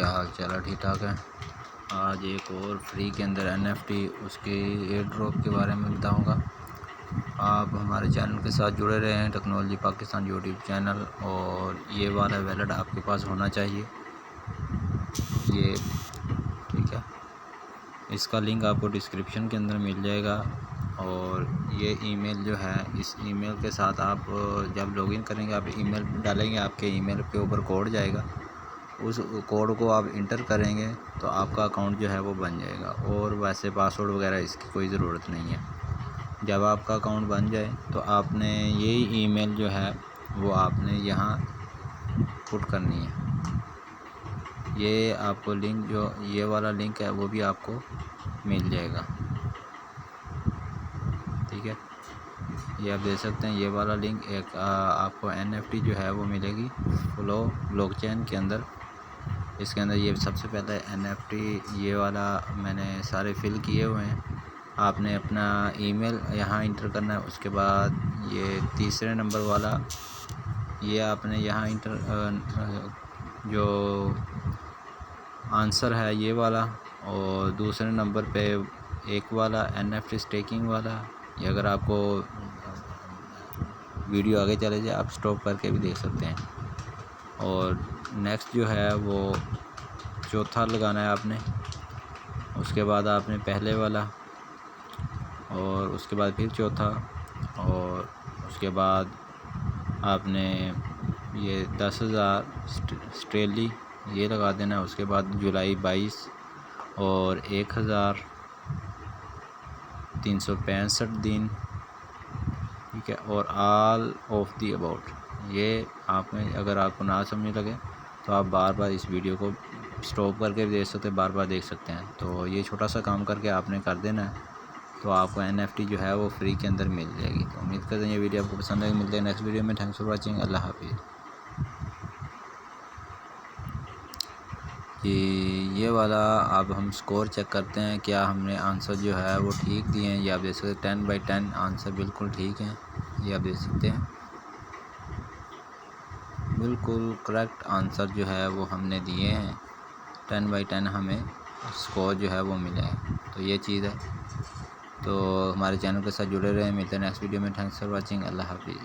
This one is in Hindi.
क्या हाल चाल है? ठीक ठाक है। आज एक और फ्री के अंदर NFT उसके एयर ड्रॉप के बारे में बताऊंगा। आप हमारे चैनल के साथ जुड़े रहे हैं, टेक्नोलॉजी पाकिस्तान यूट्यूब चैनल, और ये वाला वैलेट आपके पास होना चाहिए। ये ठीक है, इसका लिंक आपको डिस्क्रिप्शन के अंदर मिल जाएगा। और ये ईमेल जो है, इस ईमेल के साथ आप जब लॉगिन करेंगे, आप ईमेल डालेंगे, आपके ईमेल के ऊपर कोड जाएगा। उस कोड को आप इंटर करेंगे तो आपका अकाउंट जो है वो बन जाएगा। और वैसे पासवर्ड वगैरह इसकी कोई ज़रूरत नहीं है। जब आपका अकाउंट बन जाए तो आपने यही ईमेल जो है वो आपने यहाँ पुट करनी है। ये आपको लिंक, जो ये वाला लिंक है, वो भी आपको मिल जाएगा। ठीक है, ये आप देख सकते हैं। ये वाला लिंक एक आपको NFT जो है वो मिलेगी फ्लो ब्लॉकचेन के अंदर। इसके अंदर ये सबसे पहले NFT ये वाला मैंने सारे फिल किए हुए हैं। आपने अपना ईमेल यहाँ इंटर करना है। उसके बाद ये तीसरे नंबर वाला ये आपने यहाँ इंटर जो आंसर है ये वाला, और दूसरे नंबर पे एक वाला NFT स्टेकिंग वाला। ये अगर आपको वीडियो आगे चले जाए आप स्टॉप करके भी देख सकते हैं। और नेक्स्ट जो है वो चौथा लगाना है आपने। उसके बाद आपने पहले वाला, और उसके बाद फिर चौथा, और उसके बाद आपने ये 10,000 स्ट्रेली ये लगा देना है। उसके बाद जुलाई 22 और 1,365 दिन। ठीक है, और ऑल ऑफ दी अबाउट। ये आप में अगर आपको ना समझ लगे तो आप बार बार इस वीडियो को स्टॉप करके भी देख सकते हैं, बार बार देख सकते हैं। तो ये छोटा सा काम करके आपने कर देना है, तो आपको NFT जो है वो फ्री के अंदर मिल जाएगी। तो उम्मीद करते हैं ये वीडियो आपको पसंद आएगी। मिलते हैं नेक्स्ट वीडियो में। Thanks for watching. अल्लाह हाफिज़। ये वाला अब हम स्कोर चेक करते हैं, क्या हमने आंसर जो है वो ठीक दिए हैं। ये आप देख सकते हैं 10/10 आंसर बिल्कुल ठीक हैं। ये आप देख सकते हैं, बिल्कुल करेक्ट आंसर जो है वो हमने दिए हैं। 10/10 हमें स्कोर जो है वो मिला है। तो ये चीज़ है। तो हमारे चैनल के साथ जुड़े रहें। मिलते हैं नेक्स्ट वीडियो में। Thanks for watching. अल्लाह हाफिज़।